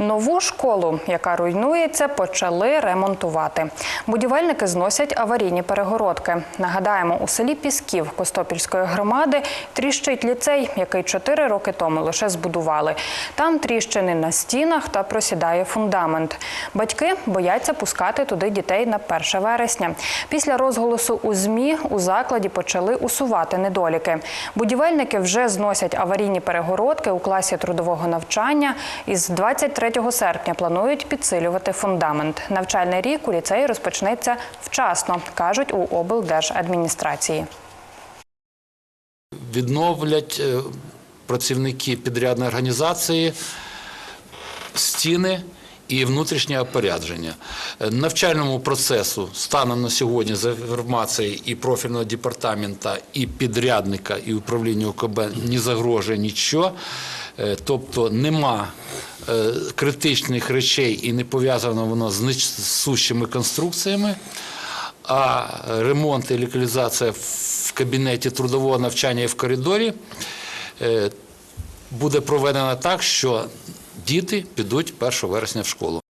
Нову школу, яка руйнується, почали ремонтувати. Будівельники зносять аварійні перегородки. Нагадаємо, у селі Пісків Костопільської громади тріщить ліцей, який 4 роки тому лише збудували. Там тріщини на стінах та просідає фундамент. Батьки бояться пускати туди дітей на 1 вересня. Після розголосу у ЗМІ у закладі почали усувати недоліки. Будівельники вже зносять аварійні перегородки у класі трудового навчання. Із 23 серпня планують підсилювати фундамент. Навчальний рік у ліцеї розпочнеться вчасно, кажуть у облдержадміністрації. Відновлять працівники підрядної організації стіни і внутрішнє опорядження. Навчальному процесу станом на сьогодні, за інформацією і профільного департаменту, і підрядника, і управління УКБ, не загрожує нічого. Тобто нема критичних речей і не пов'язано воно з несущими конструкціями, а ремонт і локалізація в кабінеті трудового навчання і в коридорі буде проведена так, що діти підуть 1 вересня в школу.